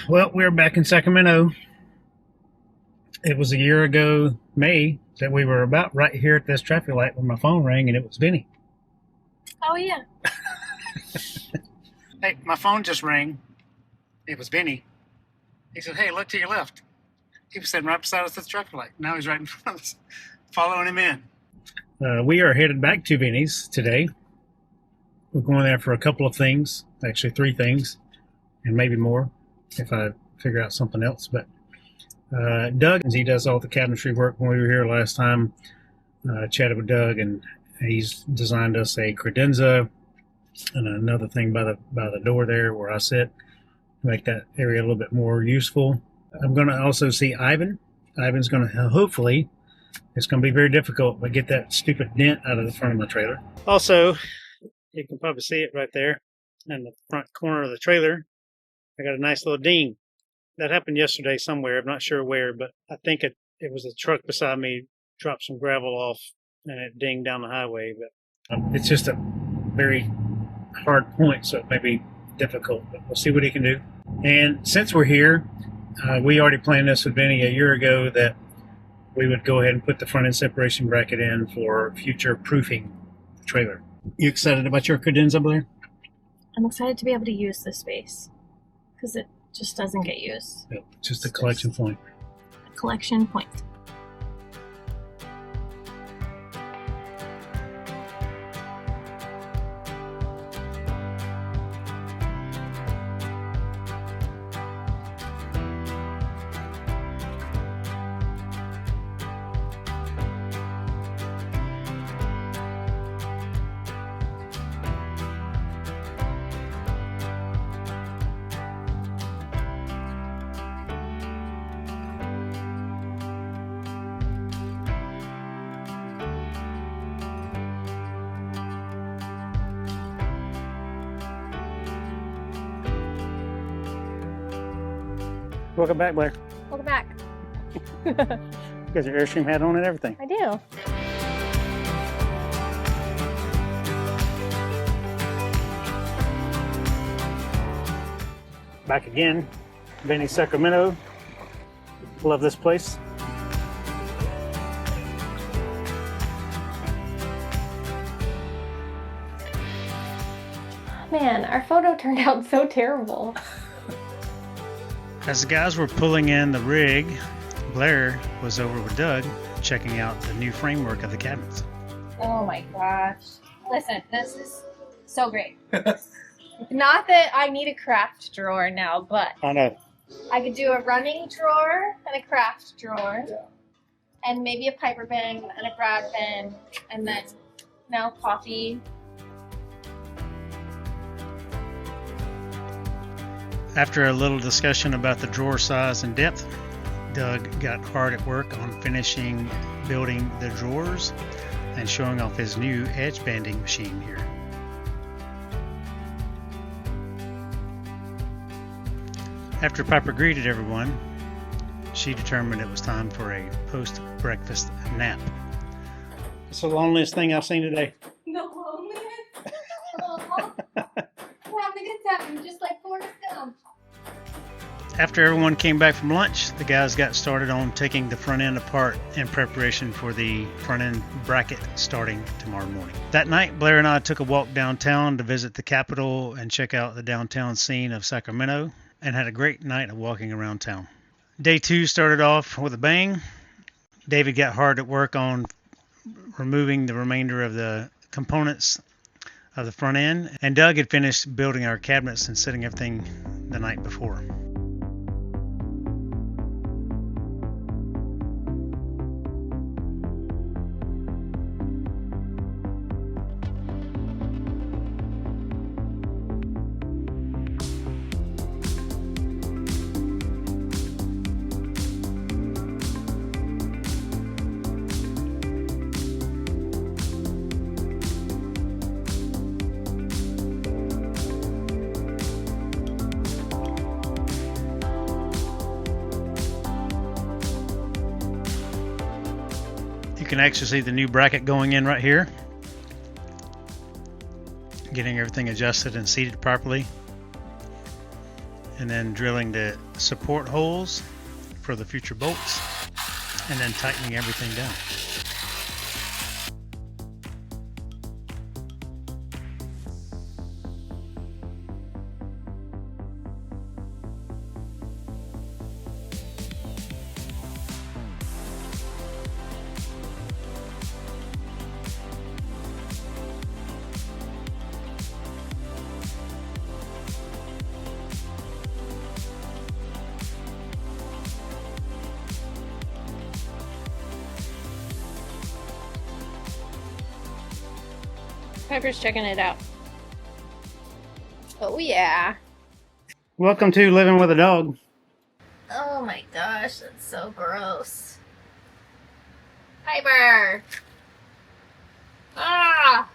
Well, we're back in Sacramento. It was a year ago, May, that we were about right here at this traffic light when my phone rang, and it was Vinny. Oh, yeah. Hey, my phone just rang. It was Vinny. He said, hey, look to your left. He was sitting right beside us at the traffic light. Now he's right in front of us, following him in. We are headed back to Vinny's today. We're going there for a couple of things, actually 3 things, and maybe more if I figure out something else. But Doug, he does all the cabinetry work. When we were here last time, chatted with Doug, and he's designed us a credenza and another thing by the door there where I sit to make that area a little bit more useful. I'm going to also see Ivan. Ivan's going to hopefully, it's going to be very difficult, but get that stupid dent out of the front of my trailer. Also, you can probably see it right there in the front corner of the trailer. I got a nice little ding. That happened yesterday somewhere. I'm not sure where, but I think it was a truck beside me dropped some gravel off and it dinged down the highway. But it's just a very hard point, so it may be difficult, but we'll see what he can do. And since we're here, we already planned this with Vinny a year ago that we would go ahead and put the front end separation bracket in for future proofing the trailer. You excited about your credenza, Blair? I'm excited to be able to use this space because it just doesn't get used. Yep, just a collection point. A collection point. Welcome back, Blair. Welcome back. You got your Airstream hat on and everything. I do. Back again, Vinnies Sacramento. Love this place. Man, our photo turned out so terrible. As the guys were pulling in the rig, Blair was over with Doug checking out the new framework of the cabinets. Oh my gosh. Listen, this is so great. Not that I need a craft drawer now, but I know. I could do a running drawer and a craft drawer. Yeah. And maybe a Piper bin and a Brad bin, and then now coffee. After a little discussion about the drawer size and depth, Doug got hard at work on finishing building the drawers and showing off his new edge banding machine here. After Piper greeted everyone, she determined it was time for a post-breakfast nap. It's the loneliest thing I've seen today. The loneliest? Aww. We're having a good time, just like Forrest Gump. After everyone came back from lunch, the guys got started on taking the front end apart in preparation for the front end bracket starting tomorrow morning. That night, Blair and I took a walk downtown to visit the Capitol and check out the downtown scene of Sacramento, and had a great night of walking around town. Day 2 started off with a bang. David got hard at work on removing the remainder of the components of the front end, and Doug had finished building our cabinets and setting everything the night before. You can actually see the new bracket going in right here. Getting everything adjusted and seated properly. and then drilling the support holes for the future bolts, and then tightening everything down. Piper's checking it out. Oh yeah. Welcome to living with a dog. Oh my gosh, that's so gross. Piper! Ah!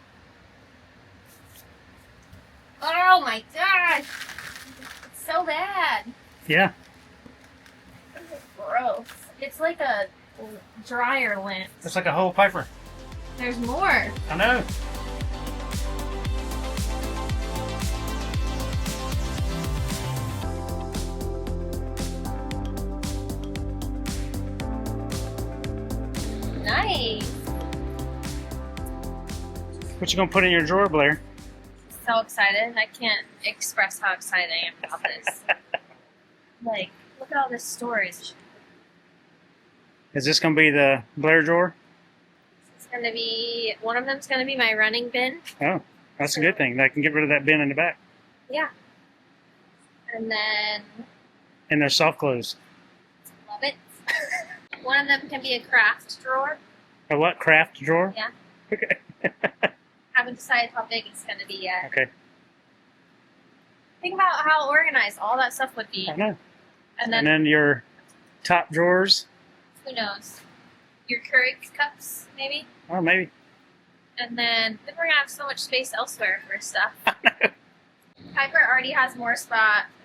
Oh my gosh! It's so bad. Yeah. This is gross. It's like a dryer lint. It's like a whole Piper. There's more. I know. Nice. What you gonna put in your drawer, Blair? So excited. I can't express how excited I am about this. Like, look at all this storage. Is this gonna be the Blair drawer? It's gonna be, one of them's gonna be my running bin. Oh, that's a good thing. I can get rid of that bin in the back. Yeah. And then, And there's soft clothes. love it. One of them can be a craft drawer. A what? Craft drawer? Yeah. Okay. Haven't decided how big it's gonna be yet. Okay. Think about how organized all that stuff would be. I know. And And then, then your top drawers. who knows? Your Keurig cups, maybe? Oh, maybe. And then we're gonna have so much space elsewhere for stuff. Piper already has more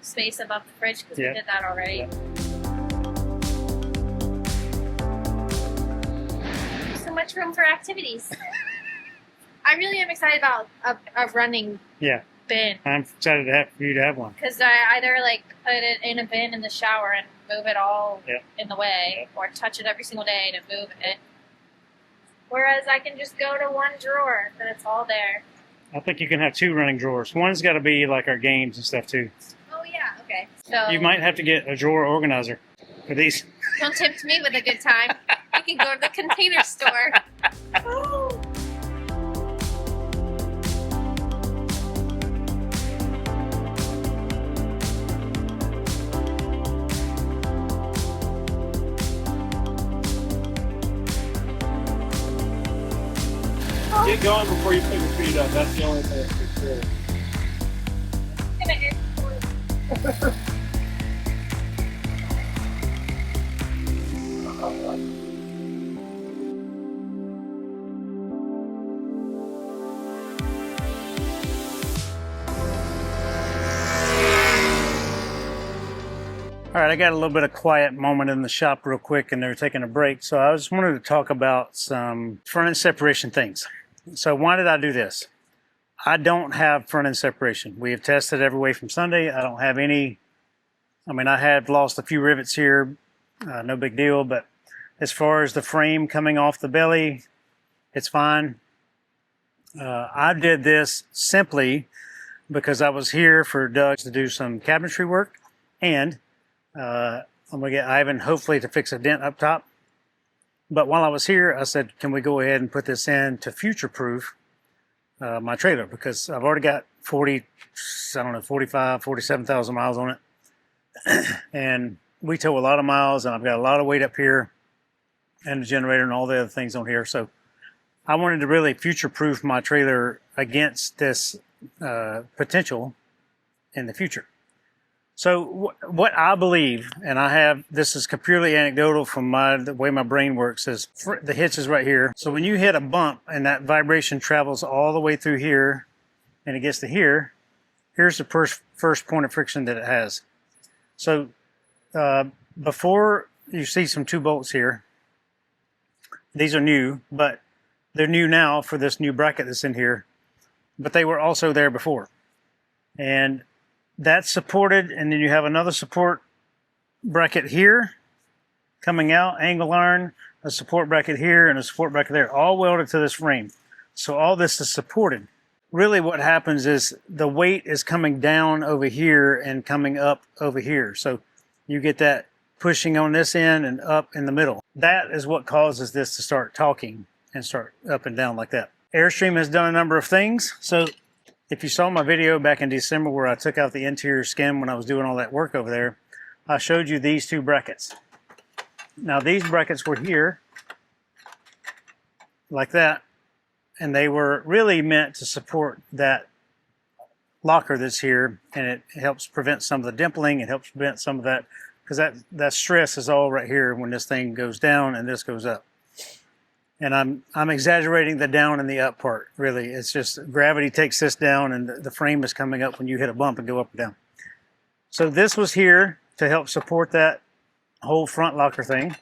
space above the fridge because Yeah. we did that already. So much room for activities. I really am excited about a running Yeah. bin I'm excited to have for you to have one. because I either like put it in a bin in the shower and move it all Yeah. in the way, or touch it every single day to move it. Whereas I can just go to one drawer and it's all there. I think you can have two running drawers. One's got to be like our games and stuff too. Oh yeah, okay. So You might have to get a drawer organizer for these. don't tempt me with a good time. We can go to the Container Store. Oh. Get going before you put your feet up. That's the only thing that's true. All right, I got a little bit of quiet moment in the shop real quick, and they're taking a break. So I just wanted to talk about some front end separation things. So why did I do this? I don't have front end separation. We have tested every way from Sunday. I don't have any. I mean, I have lost a few rivets here, no big deal. But as far as the frame coming off the belly, it's fine. I did this simply because I was here for Doug to do some cabinetry work, and I'm gonna get Ivan hopefully to fix a dent up top. But while I was here, I said, can we go ahead and put this in to future-proof my trailer? Because I've already got 47,000 miles on it. And we tow a lot of miles, and I've got a lot of weight up here and the generator and all the other things on here. So I wanted to really future-proof my trailer against this potential in the future. So what I believe, and I have, this is purely anecdotal from the way my brain works, is the hitch is right here. So when you hit a bump and that vibration travels all the way through here and it gets to here, here's the first point of friction that it has. So before you see some 2 bolts here, these are new, but they're new now for this new bracket that's in here, but they were also there before. And that's supported, and then you have another support bracket here coming out, angle iron, a support bracket here, and a support bracket there, all welded to this frame. So all this is supported. Really what happens is the weight is coming down over here and coming up over here. So you get that pushing on this end and up in the middle. That is what causes this to start talking and start up and down like that. Airstream has done a number of things. So if you saw my video back in December where I took out the interior skin when I was doing all that work over there, I showed you these two brackets. Now these brackets were here, like that, and they were really meant to support that locker that's here, and it helps prevent some of the dimpling, it helps prevent some of that, because that stress is all right here when this thing goes down and this goes up. And I'm exaggerating the down and the up part, really. It's just gravity takes this down and the frame is coming up when you hit a bump and go up and down. So this was here to help support that whole front locker thing.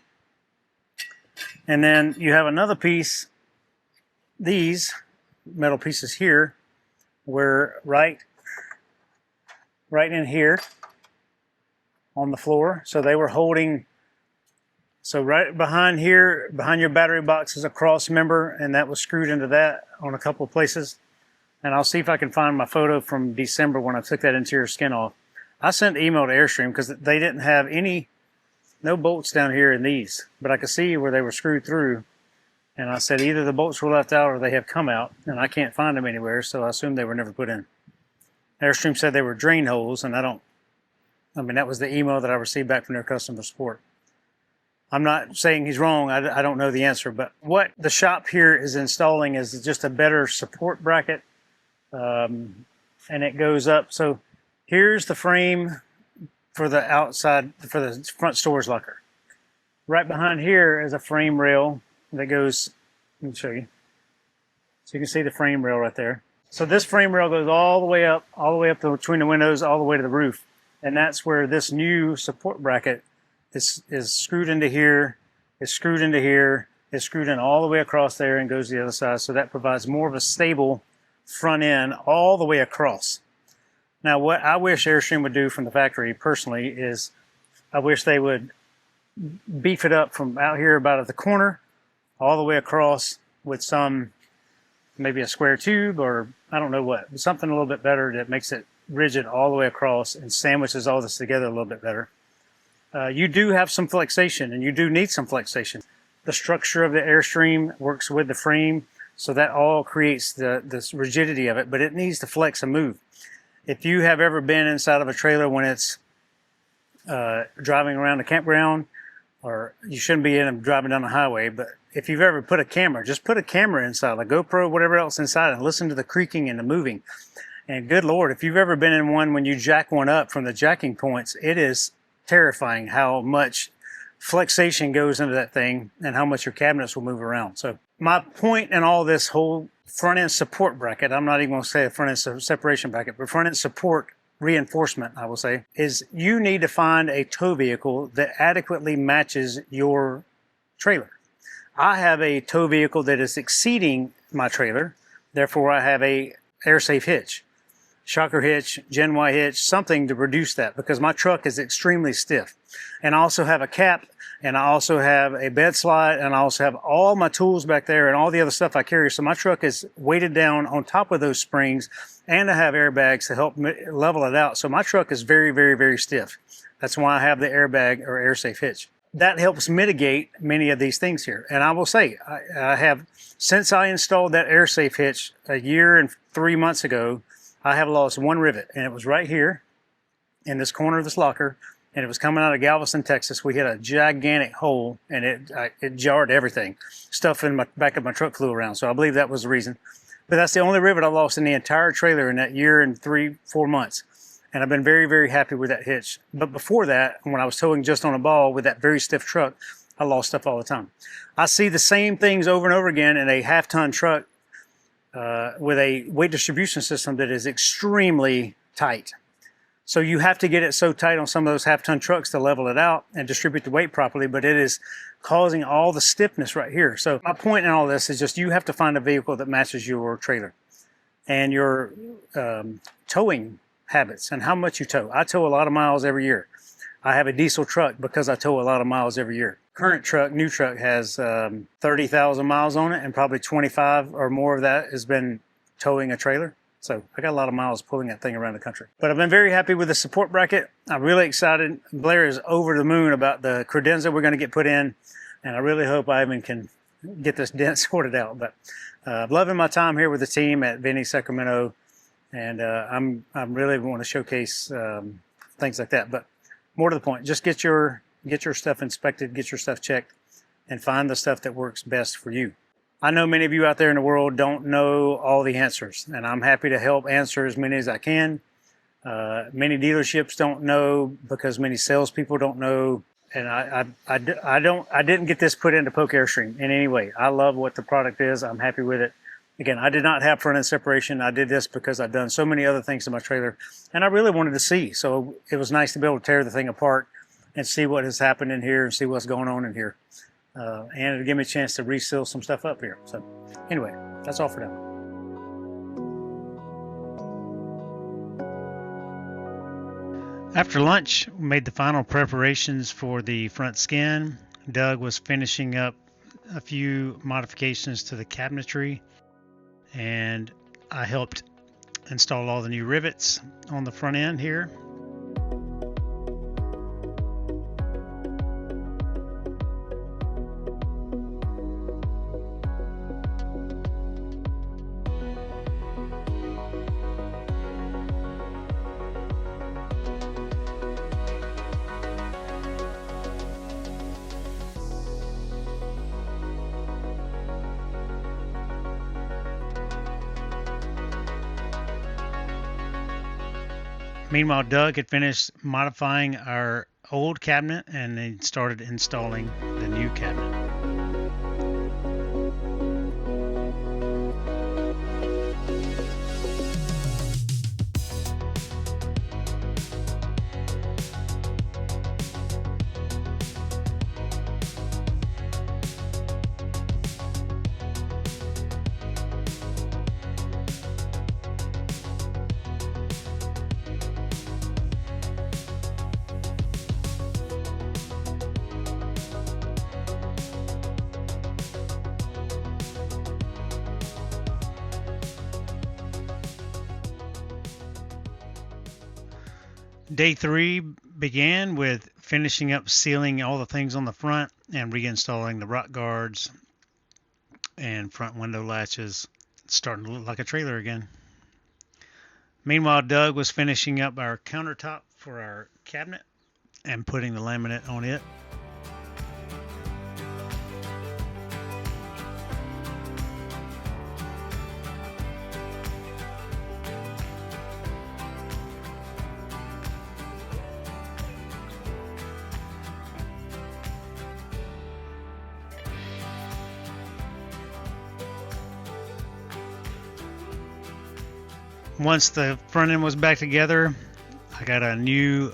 And then you have another piece, these metal pieces here, were right in here on the floor. So they were holding. So right behind here, behind your battery box is a cross member, and that was screwed into that on a couple of places. And I'll see if I can find my photo from December when I took that interior skin off. I sent an email to Airstream because they didn't have no bolts down here in these, but I could see where they were screwed through. And I said either the bolts were left out or they have come out, and I can't find them anywhere, so I assume they were never put in. Airstream said they were drain holes, and that was the email that I received back from their customer support. I'm not saying he's wrong. I don't know the answer, but what the shop here is installing is just a better support bracket, and it goes up. So here's the frame for the outside, for the front storage locker. Right behind here is a frame rail that goes, let me show you. So you can see the frame rail right there. So this frame rail goes all the way up between the windows, all the way to the roof. And that's where this new support bracket is screwed into here, is screwed into here, is screwed in all the way across there and goes to the other side. So that provides more of a stable front end all the way across. Now what I wish Airstream would do from the factory personally is I wish they would beef it up from out here about at the corner all the way across with some, maybe a square tube or I don't know what, but something a little bit better that makes it rigid all the way across and sandwiches all this together a little bit better. You do have some flexation, and you do need some flexation. The structure of the Airstream works with the frame, so that all creates this rigidity of it, but it needs to flex and move. If you have ever been inside of a trailer when it's driving around a campground, or you shouldn't be in them driving down the highway, but if you've ever put a camera, just put a camera inside, a GoPro, whatever else inside, and listen to the creaking and the moving. And good Lord, if you've ever been in one when you jack one up from the jacking points, it is terrifying how much flexation goes into that thing and how much your cabinets will move around. So my point in all this whole front end support bracket, I'm not even going to say a front end separation bracket, but front end support reinforcement, I will say, is you need to find a tow vehicle that adequately matches your trailer. I have a tow vehicle that is exceeding my trailer, therefore I have a air-safe hitch. Shocker hitch, Gen Y hitch, something to reduce that because my truck is extremely stiff. And I also have a cap, and I also have a bed slide, and I also have all my tools back there and all the other stuff I carry. So my truck is weighted down on top of those springs, and I have airbags to help level it out. So my truck is very, very, very stiff. That's why I have the airbag or air safe hitch. That helps mitigate many of these things here. And I will say, I have, since I installed that air safe hitch a year and 3 months ago, I have lost one rivet, and it was right here in this corner of this locker, and it was coming out of Galveston, Texas. We hit a gigantic hole, and it jarred everything. Stuff in my back of my truck flew around, so I believe that was the reason. But that's the only rivet I lost in the entire trailer in that year and 3-4 months. And I've been very, very happy with that hitch. But before that, when I was towing just on a ball with that very stiff truck, I lost stuff all the time. I see the same things over and over again in a half-ton truck with a weight distribution system that is extremely tight. So you have to get it so tight on some of those half-ton trucks to level it out and distribute the weight properly, but it is causing all the stiffness right here. So my point in all this is just you have to find a vehicle that matches your trailer. And your towing habits and how much you tow. I tow a lot of miles every year. I have a diesel truck because I tow a lot of miles every year. Current truck, new truck, has 30,000 miles on it, and probably 25 or more of that has been towing a trailer. So I got a lot of miles pulling that thing around the country. But I've been very happy with the support bracket. I'm really excited. Blair is over the moon about the credenza we're going to get put in, and I really hope I even can get this dent sorted out. But loving my time here with the team at Vinnies Sacramento, and I'm really want to showcase things like that. But more to the point, just get your stuff inspected, get your stuff checked, and find the stuff that works best for you. I know many of you out there in the world don't know all the answers, and I'm happy to help answer as many as I can. Many dealerships don't know because many salespeople don't know, and I didn't get this put into Poke Airstream in any way. I love what the product is. I'm happy with it. Again, I did not have front end separation. I did this because I've done so many other things to my trailer, and I really wanted to see. So it was nice to be able to tear the thing apart and see what has happened in here and see what's going on in here. And it'll give me a chance to reseal some stuff up here. So anyway, that's all for now. After lunch, we made the final preparations for the front skin. Doug was finishing up a few modifications to the cabinetry, and I helped install all the new rivets on the front end here. Meanwhile, Doug had finished modifying our old cabinet and then started installing the new cabinet. Day 3 began with finishing up sealing all the things on the front and reinstalling the rock guards and front window latches, starting to look like a trailer again. Meanwhile, Doug was finishing up our countertop for our cabinet and putting the laminate on it. Once the front end was back together, I got a new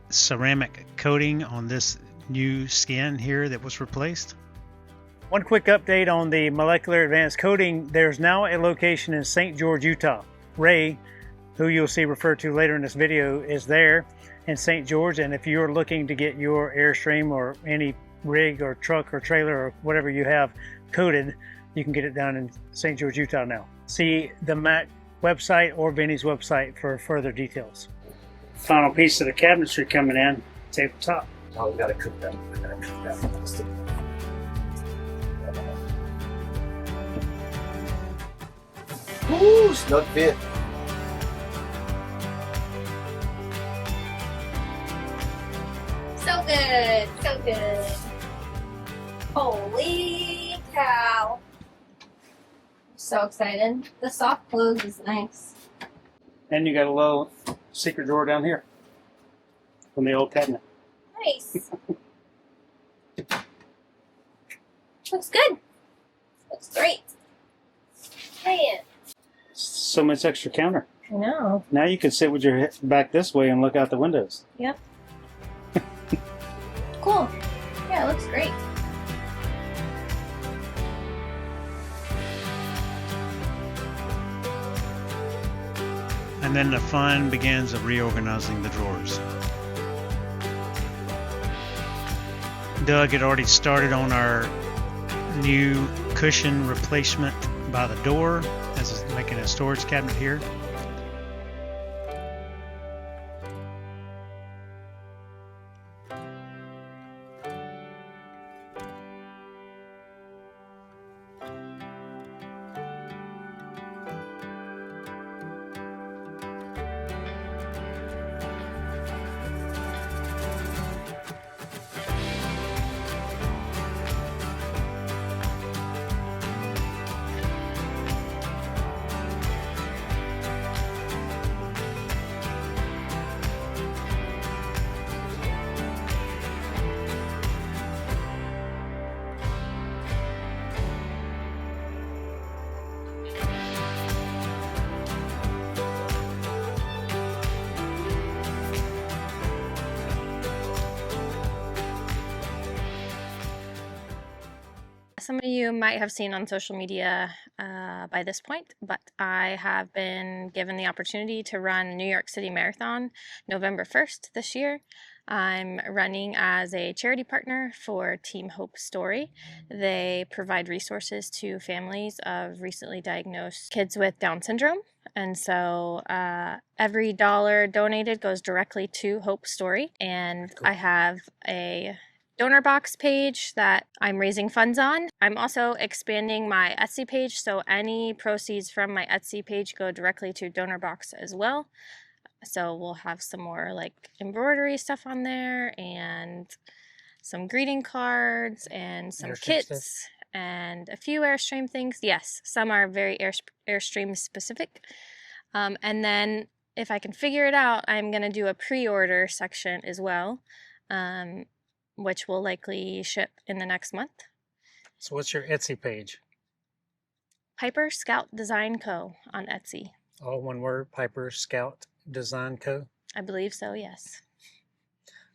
ceramic coating on this new skin here that was replaced. One quick update on the molecular advanced coating. There's now a location in St. George, Utah. Ray, who you'll see referred to later in this video, is there in St. George, and if you're looking to get your Airstream or any rig or truck or trailer or whatever you have coated, you can get it down in St. George, Utah now. See the Mac website or Vinnie's website for further details. Final piece of the cabinetry coming in, tabletop. Oh, we gotta cook that. Ooh, snug fit. So good, so good. Holy cow. So excited. The soft close is nice. And you got a little secret drawer down here from the old cabinet. Nice. Looks good. Looks great. Man. So much extra counter. I know. Now you can sit with your head back this way and look out the windows. Yep. Cool. Yeah, it looks great. And then the fun begins of reorganizing the drawers. Doug had already started on our new cushion replacement by the door, as is making a storage cabinet here. Some of you might have seen on social media by this point, but I have been given the opportunity to run New York City Marathon November 1st this year. I'm running as a charity partner for Team Hope Story. They provide resources to families of recently diagnosed kids with Down syndrome. And so every dollar donated goes directly to Hope Story. And I have a donor box page that I'm raising funds on. I'm also expanding my Etsy page, so any proceeds from my Etsy page go directly to donor box as well. So we'll have some more like embroidery stuff on there and some greeting cards and some Airstream kits stuff. And a few Airstream things. Yes, some are very Airstream specific. And then if I can figure it out, I'm gonna do a pre-order section as well. Which will likely ship in the next month. So what's your Etsy page? Piper Scout Design Co. on Etsy. All one word, Piper Scout Design Co. I believe so, yes.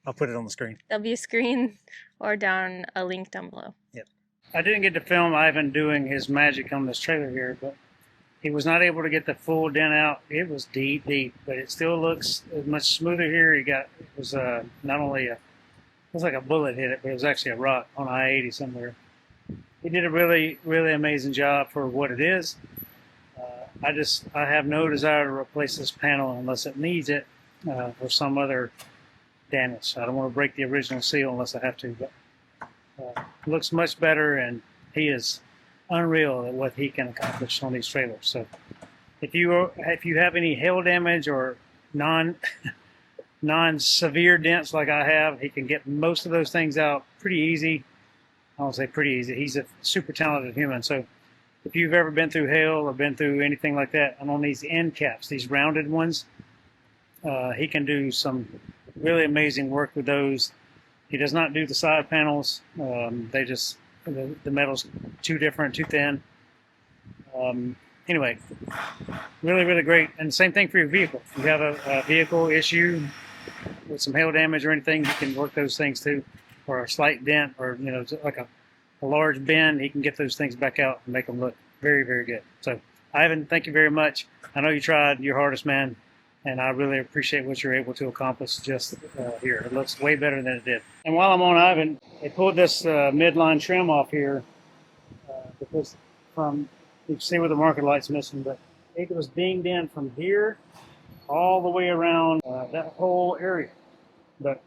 I'll put it on the screen. There'll be a screen or down a link down below. Yep. I didn't get to film Ivan doing his magic on this trailer here, but he was not able to get the full dent out. It was deep, but it still looks much smoother here. It was not only it was like a bullet hit it, but it was actually a rock on I-80 somewhere. He did a really, really amazing job for what it is. I have no desire to replace this panel unless it needs it for some other damage. I don't want to break the original seal unless I have to, but it looks much better, and he is unreal at what he can accomplish on these trailers. So if you have any hail damage or non-severe dents like I have, he can get most of those things out pretty easy. I won't say pretty easy. He's a super talented human. So if you've ever been through hail or been through anything like that, and on these end caps, these rounded ones, he can do some really amazing work with those. He does not do the side panels. The metal's too different, too thin. Anyway, really, really great. And the same thing for your vehicle. If you have a vehicle issue with some hail damage or anything, you can work those things too, or a slight dent, or like a large bend. He can get those things back out and make them look very, very good. So Ivan, thank you very much. I know you tried your hardest, man, and I really appreciate what you're able to accomplish just here. It looks way better than it did. And while I'm on Ivan, they pulled this midline trim off here because you can see where the marker light's missing, but it was dinged in from here all the way around that whole area. But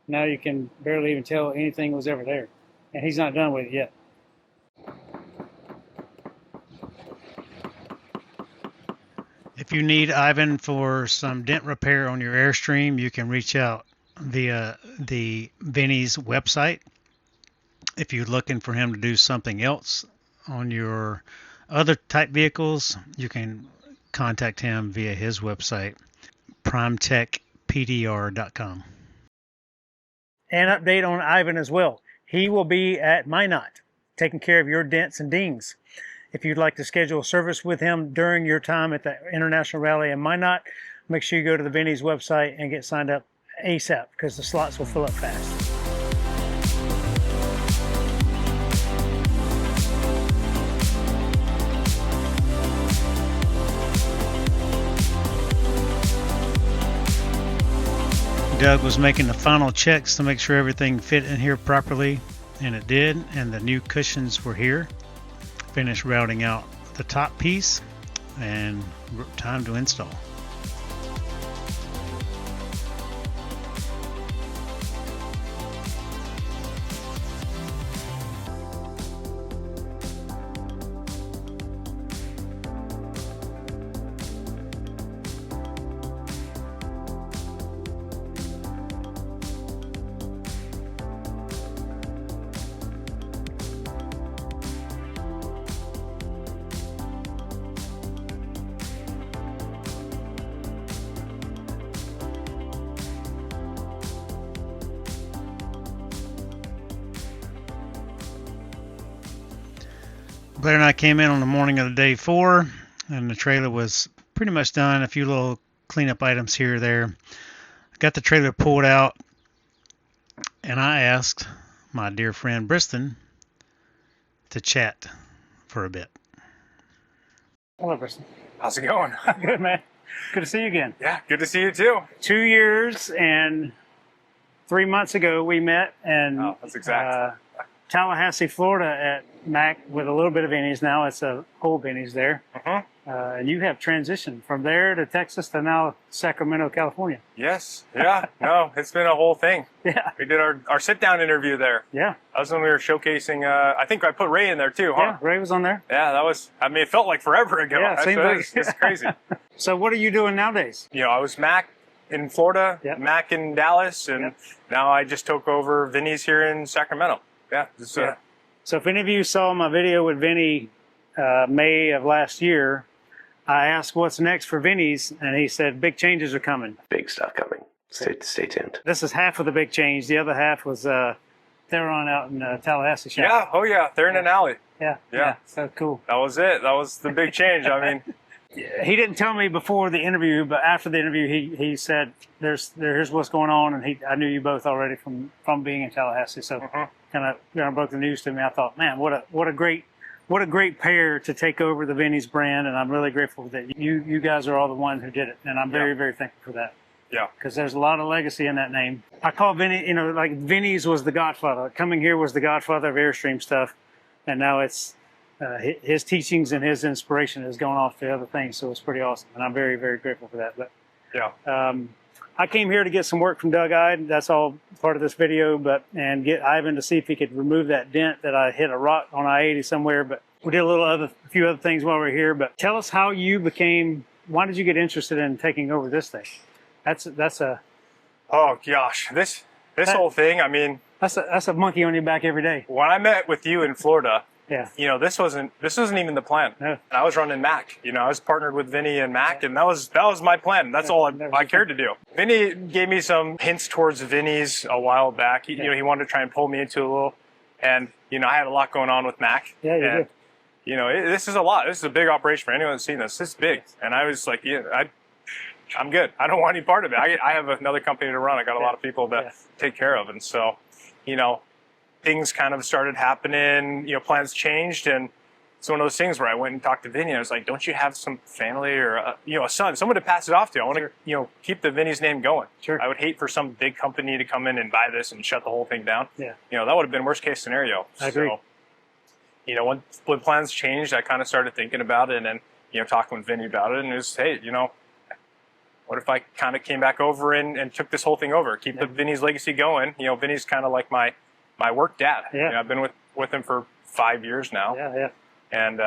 now you can barely even tell anything was ever there. And he's not done with it yet. If you need Ivan for some dent repair on your Airstream, you can reach out via the Vinnies website. If you're looking for him to do something else on your other type vehicles, you can contact him via his website, primetechpdr.com. An update on Ivan as well. He will be at Minot taking care of your dents and dings. If you'd like to schedule a service with him during your time at the International Rally in Minot, make sure you go to the Vinnies website and get signed up ASAP because the slots will fill up fast. Doug was making the final checks to make sure everything fit in here properly, and it did, and the new cushions were here. Finished routing out the top piece, and time to install. Blair and I came in on the morning of the day 4, and the trailer was pretty much done. A few little cleanup items here or there. Got the trailer pulled out, and I asked my dear friend Briston to chat for a bit. Hello, Briston. How's it going? Good, man. Good to see you again. Yeah, good to see you too. 2 years and 3 months ago we met, and Oh, that's exact. Tallahassee, Florida at Mac with a little bit of Vinnies now. It's a whole Vinnies there. Uh-huh. And you have transitioned from there to Texas to now Sacramento, California. Yes. Yeah. No, it's been a whole thing. Yeah. We did our sit-down interview there. Yeah. That was when we were showcasing, I think I put Ray in there too, huh? Yeah, Ray was on there. Yeah, that was, I mean, it felt like forever ago. Yeah, same thing. It's crazy. So what are you doing nowadays? You know, I was Mac in Florida, Yep. Mac in Dallas, and Yep. now I just took over Vinnie's here in Sacramento. Yeah. Yeah. So if any of you saw my video with Vinny May of last year, I asked what's next for Vinnie's, and he said big changes are coming. Big stuff coming. Stay tuned. This is half of the big change. The other half was they're on out in Tallahassee shop. Yeah. Oh, yeah. They're in an alley. Yeah. Yeah. So cool. That was it. That was the big change. I mean, He didn't tell me before the interview, but after the interview, he said, "Here's what's going on," and I knew you both already from being in Tallahassee. So kind of broke the news to me. I thought, man, what a great pair to take over the Vinnie's brand, and I'm really grateful that you guys are all the ones who did it, and I'm very very thankful for that. Yeah. Because there's a lot of legacy in that name. I call Vinny, like Vinnie's was the godfather. Coming here was the godfather of Airstream stuff, and now it's his teachings and his inspiration has gone off to other things. So it's pretty awesome, and I'm very very grateful for that. But yeah. I came here to get some work from Doug Ide. That's all part of this video, and get Ivan to see if he could remove that dent that I hit a rock on I-80 somewhere. But we did a few other things while we were here. But tell us how you why did you get interested in taking over this thing? That's a Oh gosh, this whole thing. I mean, that's a monkey on your back every day. when I met with you in Florida, Yeah. you know, this wasn't even the plan. No. And I was running Mac. You know, I was partnered with Vinny and Mac, and that was my plan. That's all I cared to do. Vinny gave me some hints towards Vinny's a while back. You know, he wanted to try and pull me into a little, and you know, I had a lot going on with Mac. Yeah, you and, did. You know, this is a lot. This is a big operation for anyone that's seen this. This is big, and I was like, yeah, I'm good. I don't want any part of it. I have another company to run. I got a lot of people to take care of, and so, you know, things kind of started happening. You know, plans changed, and it's one of those things where I went and talked to Vinny. And I was like, "Don't you have some family or a son, someone to pass it off to? I want to, keep the Vinny's name going. Sure. I would hate for some big company to come in and buy this and shut the whole thing down. Yeah. You know, that would have been worst case scenario. I agree. So, you know, when plans changed, I kind of started thinking about it, and talking with Vinny about it, and it was, hey, what if I kind of came back over and took this whole thing over, keep the Vinny's legacy going? You know, Vinny's kind of like my work dad. Yeah. You know, I've been with him for 5 years now. Yeah. And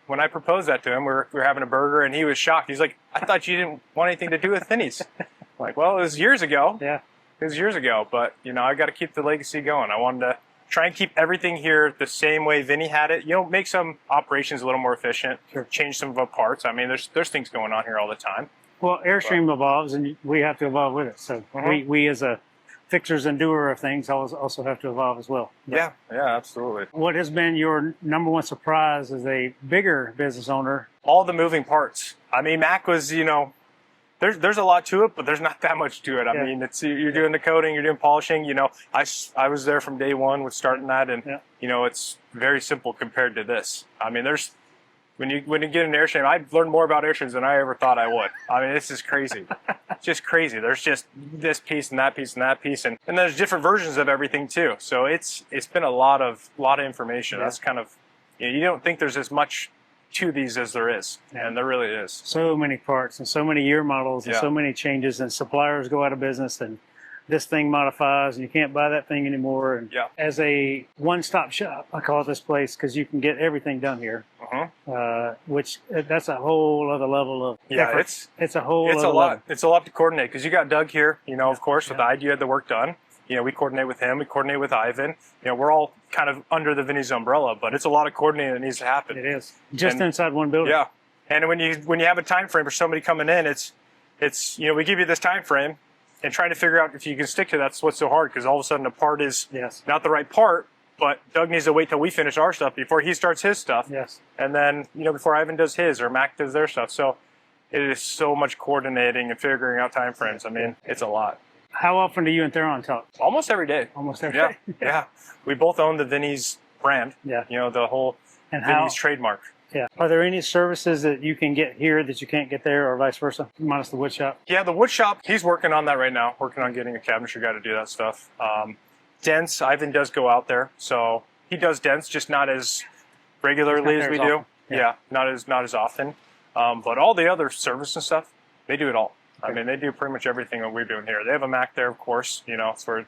when I proposed that to him, we were having a burger, and he was shocked. He's like, "I thought you didn't want anything to do with Vinny's." I'm like, well, it was years ago. Yeah. It was years ago, but I got to keep the legacy going. I wanted to try and keep everything here the same way Vinny had it. Make some operations a little more efficient. Sure. Change some of our parts. I mean, there's things going on here all the time. Well, Airstream evolves, and we have to evolve with it. So we as a fixers and doer of things also have to evolve as well. But Yeah, absolutely. what has been your number one surprise as a bigger business owner? All the moving parts. I mean, Mac was, there's a lot to it, but there's not that much to it. I mean, it's you're doing the coating, you're doing polishing. I was there from day one with starting that, and it's very simple compared to this. I mean, there's when you get an Airstream, I've learned more about Airstreams than I ever thought I would. I mean, this is crazy. Just crazy. There's just this piece and that piece and that piece, and there's different versions of everything too. So it's been a lot of information. Yeah. That's kind of, you don't think there's as much to these as there is, and there really is. So many parts and so many year models and Yeah. so many changes, and suppliers go out of business, and this thing modifies and you can't buy that thing anymore. And Yeah. as a one-stop shop, I call this place, because you can get everything done here. Which that's a whole other level of effort. It's a whole It's other a lot. level. It's a lot to coordinate, because you got Doug here, of course, with Ide, you had the work done. We coordinate with him. We coordinate with Ivan. We're all kind of under the Vinnies umbrella, but it's a lot of coordinating that needs to happen. It is just inside one building. Yeah, and when you have a time frame for somebody coming in, it's we give you this time frame, and trying to figure out if you can stick to that's what's so hard, because all of a sudden a part is not the right part, but Doug needs to wait till we finish our stuff before he starts his stuff. Yes. And then before Ivan does his or Mac does their stuff. So it is so much coordinating and figuring out time frames. I mean, it's a lot. How often do you and Theron talk? Almost every day. Almost every Yeah, day. yeah. We both own the Vinnies brand. Yeah. The whole Vinnies trademark. Yeah. Are there any services that you can get here that you can't get there, or vice versa, minus the wood shop? Yeah, the wood shop, he's working on that right now, working on getting a cabinetry guy to do that stuff. Dents, Ivan does go out there, so he does dents, just not as regularly as we do. Often. Yeah. Not as often. But all the other service and stuff, they do it all. I mean, they do pretty much everything that we're doing here. They have a Mac there, of course, it's where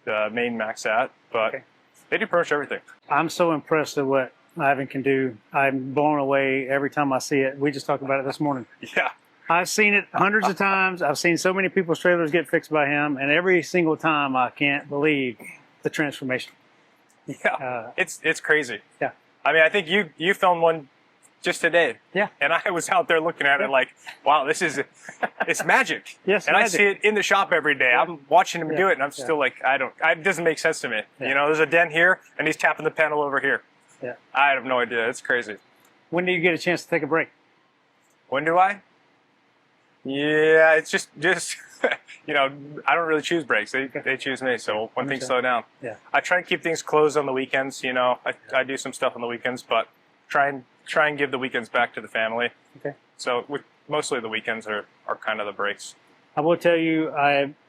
the main Mac's at, but they do pretty much everything. I'm so impressed at what Ivan can do. I'm blown away every time I see it. We just talked about it this morning. Yeah. I've seen it hundreds of times. I've seen so many people's trailers get fixed by him, and every single time I can't believe the transformation. Yeah, it's crazy. Yeah. I mean, I think you filmed one just today. Yeah. And I was out there looking at it like, wow, it's magic. Yes, and magic. I see it in the shop every day. I'm watching him do it, and I'm still like, it doesn't make sense to me. There's a dent here, and he's tapping the panel over here. Yeah. I have no idea. It's crazy. When do you get a chance to take a break? When do I? Yeah, it's just I don't really choose breaks. They choose me. So when things slow down, I try and keep things closed on the weekends. I do some stuff on the weekends, but try and give the weekends back to the family. Okay. So mostly the weekends are kind of the breaks. I will tell you,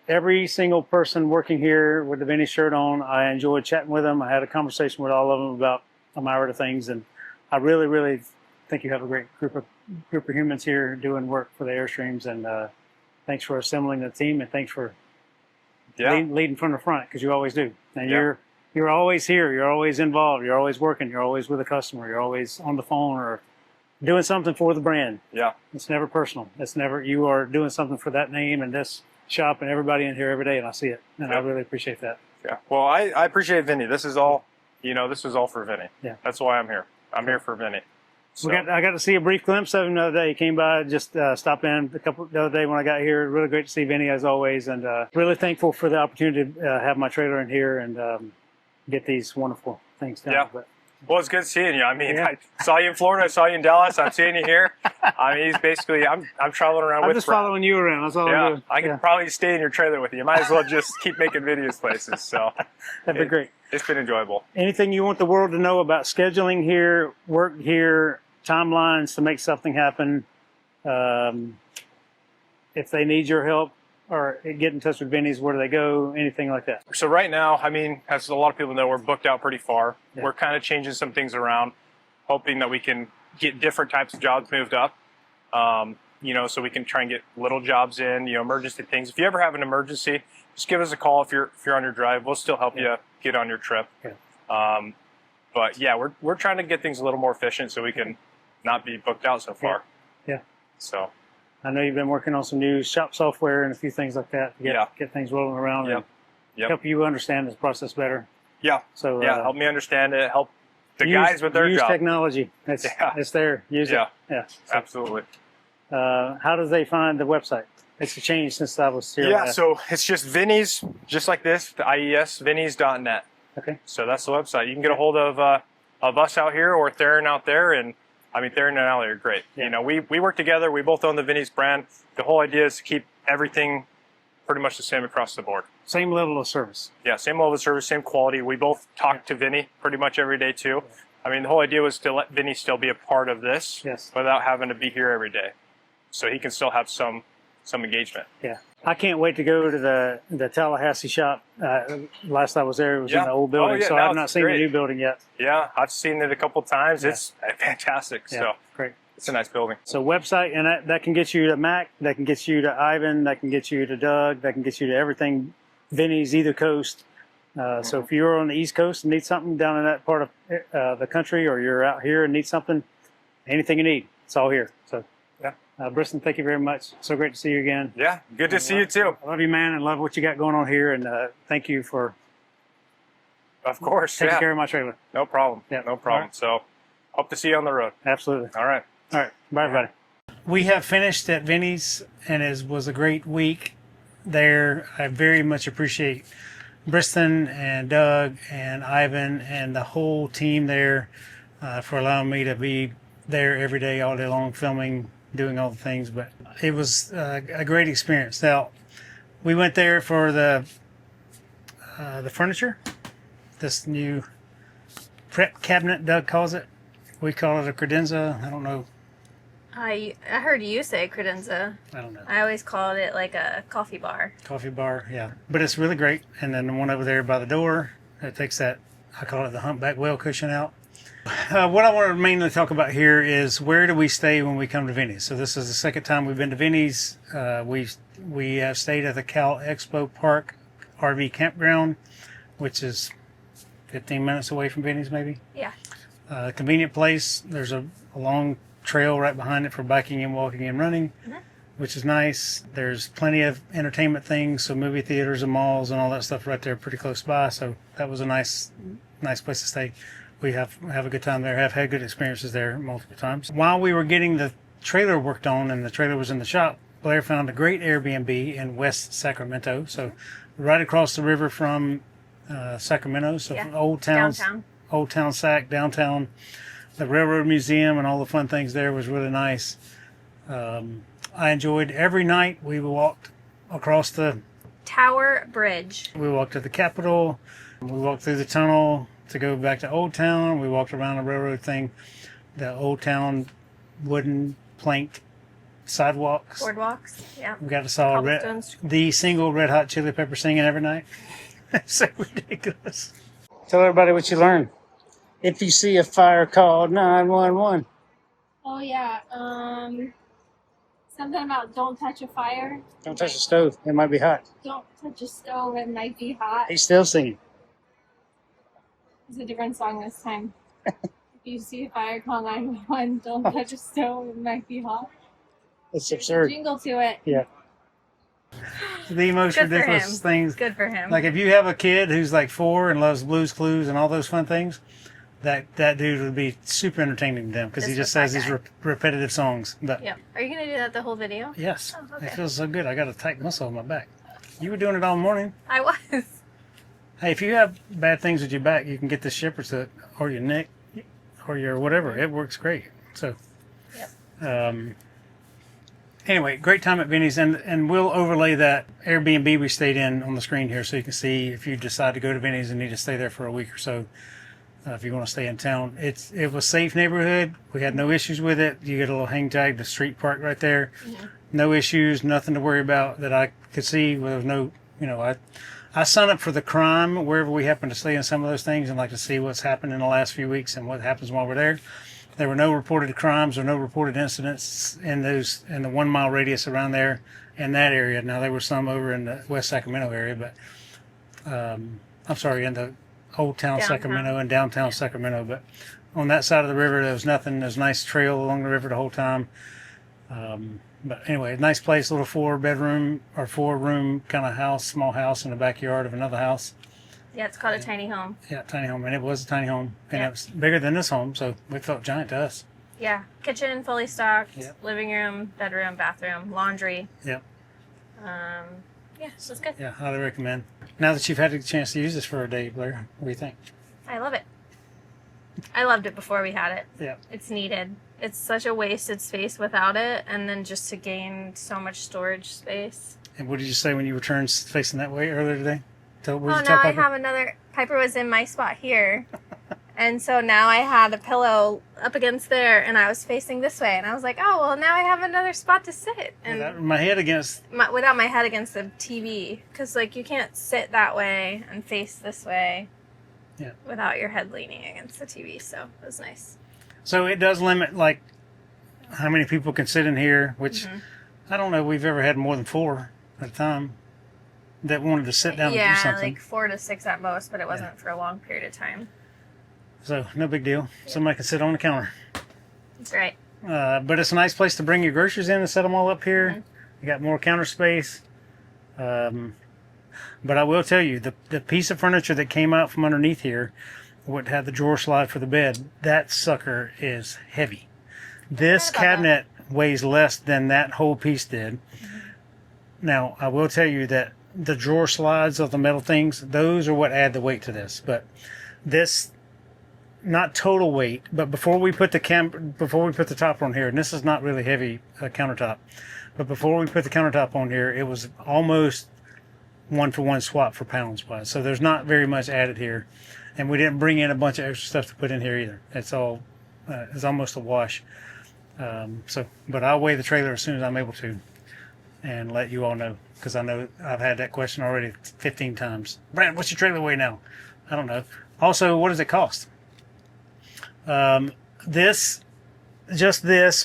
every single person working here with the Vinnies shirt on, I enjoyed chatting with them. I had a conversation with all of them about a myriad of things, and I really, really think you have a great group of humans here doing work for the Airstreams, and thanks for assembling the team, and thanks for leading from the front, because you always do. And you're always here. You're always involved. You're always working. You're always with a customer. You're always on the phone or doing something for the brand. Yeah. It's never personal. You are doing something for that name and this shop and everybody in here every day, and I see it, and I really appreciate that. Yeah. Well, I appreciate Vinny. This is all, this is all for Vinny. Yeah. That's why I'm here. I'm here for Vinny. So. I got to see a brief glimpse of him the other day. He came by, just stopped in the other day when I got here. Really great to see Vinny as always, and really thankful for the opportunity to have my trailer in here and get these wonderful things done. Yeah. But, well, it's good seeing you. I mean, I saw you in Florida. I saw you in Dallas. I'm seeing you here. I mean, he's basically, I'm traveling around I'm with just following you around. That's all I'm doing. I could probably stay in your trailer with you. You might as well just keep making videos places. So that'd be great. It's been enjoyable. Anything you want the world to know about scheduling here, work here, timelines to make something happen, if they need your help, or get in touch with Vinnies, where do they go, anything like that? So right now, I mean, as a lot of people know, we're booked out pretty far. Yeah. We're kind of changing some things around, hoping that we can get different types of jobs moved up, so we can try and get little jobs in, emergency things. If you ever have an emergency, just give us a call if you're on your drive. We'll still help you get on your trip. Yeah. But yeah, we're trying to get things a little more efficient so we can not be booked out so far. Yeah. So. I know you've been working on some new shop software and a few things like that to get things rolling around and help you understand this process better. Yeah. So help me understand it. Help the guys with their job. Use technology. It's there. Use it. Yeah. So, absolutely. How do they find the website? It's changed since I was here. Yeah. So it's just Vinnies, just like this. The IES Vinnies.net. Okay. So that's the website. You can get a hold of us out here or Theron out there, and I mean, Theron and Allie are great. Yeah. We work together. We both own the Vinnies brand. The whole idea is to keep everything pretty much the same across the board. Same level of service. Yeah, same level of service, same quality. We both talk to Vinny pretty much every day too. I mean, the whole idea was to let Vinny still be a part of this Yes. without having to be here every day. So he can still have some engagement. Yeah. I can't wait to go to the Tallahassee shop. Last I was there, it was in the old building, so I've not seen the new building yet. Yeah, I've seen it a couple times. Yeah. It's fantastic. Yeah, so great. It's a nice building. So website, and that can get you to Mac, that can get you to Ivan, that can get you to Doug, that can get you to everything Vinnie's either coast. So if you're on the East Coast and need something down in that part of the country, or you're out here and need something, anything you need, it's all here. So yeah, Briston, thank you very much. So great to see you again. Yeah, good to see you too. I love you, man, and love what you got going on here. And thank you for, of course, taking care of my trailer. No problem. Yeah, no problem. Right. So hope to see you on the road. Absolutely. All right. All right. Bye, everybody. We have finished at Vinnie's, and it was a great week there. I very much appreciate Briston and Doug and Ivan and the whole team there for allowing me to be there every day, all day long, filming, doing all the things. But it was a great experience. Now, we went there for the furniture, this new prep cabinet, Doug calls it. We call it a Credenza. I don't know. I heard you say Credenza. I don't know. I always called it like a coffee bar. Coffee bar, yeah. But it's really great. And then the one over there by the door, it takes that, I call it the humpback whale cushion out. What I want to mainly talk about here is where do we stay when we come to Vinnie's. So this is the second time we've been to Vinnie's. We have stayed at the Cal Expo Park RV campground, which is 15 minutes away from Vinnie's maybe. Yeah. Convenient place. There's a long trail right behind it for biking and walking and running, which is nice. There's plenty of entertainment things, so movie theaters and malls and all that stuff right there pretty close by. So that was a nice place to stay. We have a good time there. Have had good experiences there multiple times. While we were getting the trailer worked on and the trailer was in the shop, Blair found a great Airbnb in West Sacramento. So right across the river from Sacramento. So from Old Town Sac, downtown. The Railroad Museum and all the fun things there was really nice. I enjoyed every night. We walked across the Tower Bridge. We walked to the Capitol. We walked through the tunnel to go back to Old Town. We walked around the railroad thing, the Old Town wooden planked sidewalks. Boardwalks, yeah. We got to saw the single Red Hot Chili Pepper singing every night. So ridiculous. Tell everybody what you learned. If you see a fire, call 911. Oh yeah, something about don't touch a fire. Don't touch the stove. It might be hot. Don't touch a stove, it might be hot. He's still singing. It's a different song this time. If you see a fire, call 911. Don't touch a stove, it might be hot. It's absurd. Jingle to it. Yeah. The most Good ridiculous things. Good for him. Like if you have a kid who's like 4 and loves Blue's Clues and all those fun things, that dude would be super entertaining to them because he just says these repetitive songs. But yeah. Are you going to do that the whole video? yes. Oh, okay. It feels so good. I got a tight muscle in my back. You were doing it all morning. I was. Hey, if you have bad things with your back, you can get the shepherd's hook or your neck or your whatever. It works great. So, anyway, great time at Vinnie's, and we'll overlay that Airbnb we stayed in on the screen here so you can see if you decide to go to Vinnie's and need to stay there for a week or so. If you want to stay in town, it was a safe neighborhood. We had no issues with it. You get a little hang tag, the street park right there. Mm-hmm. No issues, nothing to worry about that I could see. There was no, I sign up for the crime wherever we happen to stay in some of those things and like to see what's happened in the last few weeks and what happens while we're there. There were no reported crimes or no reported incidents in the 1 mile radius around there in that area. Now there were some over in the West Sacramento area, but in the Old Town Sacramento and downtown Sacramento. But on that side of the river, there was nothing. There was a nice trail along the river the whole time. But anyway, nice place, little 4-bedroom or 4-room kind of house, small house in the backyard of another house. Yeah, it's called a tiny home. Yeah, tiny home. And it was a tiny home. And it was bigger than this home, so it felt giant to us. Yeah, kitchen fully stocked, Yep. living room, bedroom, bathroom, laundry. Yep. Yeah, so it's good. Yeah, highly recommend. Now that you've had a chance to use this for a day, Blair, what do you think? I love it. I loved it before we had it. Yeah. It's needed. It's such a wasted space without it, and then just to gain so much storage space. And what did you say when you were turned facing that way earlier today? I have another. Piper was in my spot here, And so now I had a pillow up against there, and I was facing this way, and I was like, oh, well, now I have another spot to sit. And my head against... without my head against the TV, because, like, you can't sit that way and face this way without your head leaning against the TV, so it was nice. So it does limit, like, how many people can sit in here, which I don't know we've ever had more than 4 at a time that wanted to sit down and do something. Like 4 to 6 at most, but it wasn't for a long period of time. So no big deal. Somebody can sit on the counter. That's right. But it's a nice place to bring your groceries in and set them all up here. You got more counter space. But I will tell you, the piece of furniture that came out from underneath here would have the drawer slide for the bed. That sucker is heavy. This cabinet weighs less than that whole piece did. Now, I will tell you that the drawer slides of the metal things, those are what add the weight to this. But this, not total weight, but before we put the top on here, and this is not really heavy countertop, but before we put the countertop on here, it was almost 1-for-1 swap for pounds wise. So there's not very much added here, and we didn't bring in a bunch of extra stuff to put in here either. It's all it's almost a wash. But I'll weigh the trailer as soon as I'm able to, and let you all know, because I know I've had that question already 15 times. Brad, what's your trailer weigh now? I don't know. Also, what does it cost? This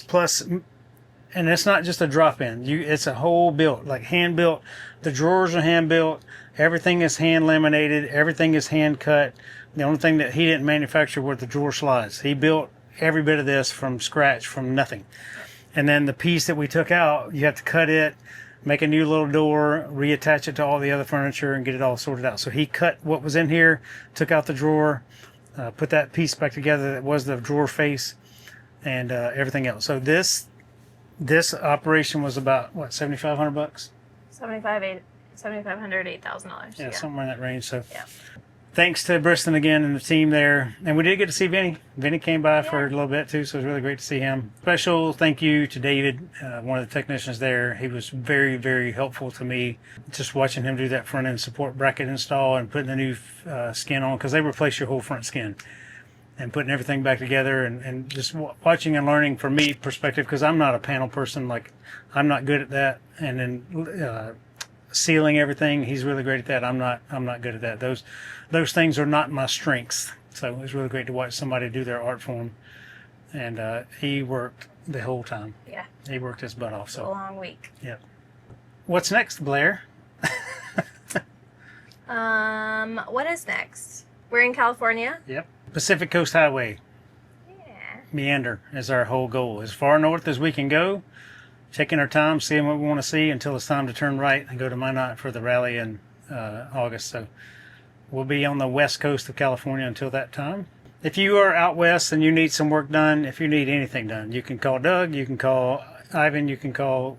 plus, and it's not just a drop-in. It's a whole built, like hand built. The drawers are hand built. Everything is hand laminated. Everything is hand cut. The only thing that he didn't manufacture were the drawer slides. He built every bit of this from scratch, from nothing. And then the piece that we took out, you have to cut it, make a new little door, reattach it to all the other furniture, and get it all sorted out. So he cut what was in here, took out the drawer, put that piece back together that was the drawer face, and everything else. So this operation was about what, $7,500? $7,500, $8,000. Yeah, somewhere in that range. So yeah. Thanks to Briston again and the team there. And we did get to see Vinny. Vinny came by for a little bit too, so it was really great to see him. Special thank you to David, one of the technicians there. He was very, very helpful to me. Just watching him do that front end support bracket install and putting the new skin on, because they replace your whole front skin, and putting everything back together, and just watching and learning from me perspective, because I'm not a panel person. Like, I'm not good at that. And then sealing everything, he's really great at that. I'm not good at that. Those things are not my strengths. So it was really great to watch somebody do their art for him. And he worked the whole time. Yeah. He worked his butt off. So a long week. Yeah. What's next, Blair? What is next? We're in California. Yep. Pacific Coast Highway. Yeah. Meander is our whole goal. As far north as we can go. Taking our time, seeing what we want to see until it's time to turn right and go to Minot for the rally in August. So we'll be on the west coast of California until that time. If you are out west and you need some work done, if you need anything done, you can call Doug, you can call Ivan, you can call,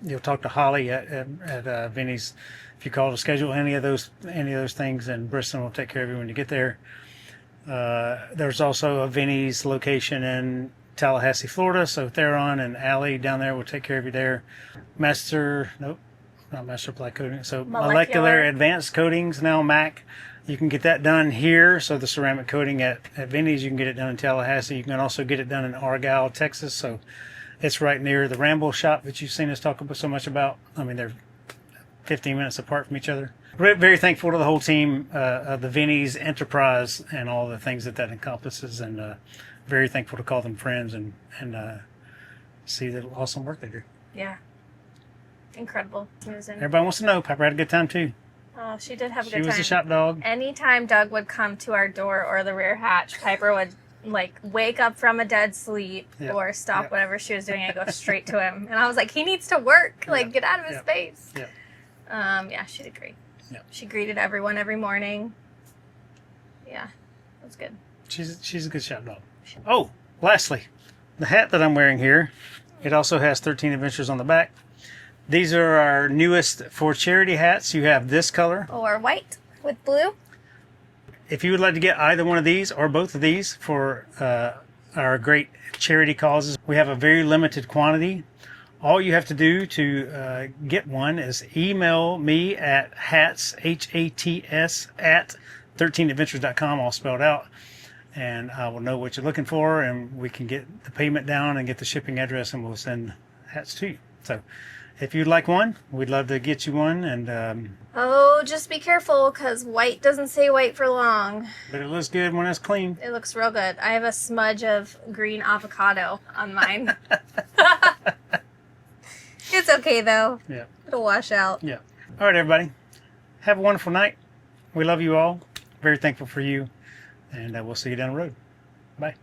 you'll talk to Holly at Vinnies. If you call to schedule any of those things, and Briston will take care of you when you get there. There's also a Vinnies location in Tallahassee, Florida, so Theron and Allie down there will take care of you there. Not Master Apply Coating, so Molecular Advanced Coatings, now MAC. You can get that done here, so the ceramic coating at Vinnies, you can get it done in Tallahassee. You can also get it done in Argyle, Texas, so it's right near the Ramble shop that you've seen us talk so much about. I mean, they're 15 minutes apart from each other. Very thankful to the whole team of the Vinnies enterprise and all the things that encompasses, and very thankful to call them friends and see the awesome work they do. Yeah. Incredible. Amazing. Everybody wants to know. Piper had a good time too. Oh, she did have a good time. She was the shop dog. Anytime Doug would come to our door or the rear hatch, Piper would wake up from a dead sleep or stop whatever she was doing and go straight to him. And I was like, he needs to work. Get out of his face. Yeah. She did great. Yeah. She greeted everyone every morning. Yeah. It was good. She's a good shop dog. Oh, lastly, the hat that I'm wearing here, it also has 13 Adventures on the back. These are our newest for charity hats. You have this color. Or white with blue. If you would like to get either one of these or both of these for our great charity causes, we have a very limited quantity. All you have to do to get one is email me at hats, HATS, at 13adventures.com, all spelled out, and I will know what you're looking for, and we can get the payment down and get the shipping address, and we'll send hats to you. So if you'd like one, we'd love to get you one. And Oh, just be careful, because white doesn't stay white for long. but it looks good when it's clean. It looks real good. I have a smudge of green avocado on mine. It's okay though. Yeah. It'll wash out. Yeah. All right, everybody. Have a wonderful night. We love you all. Very thankful for you. And we'll see you down the road. Bye.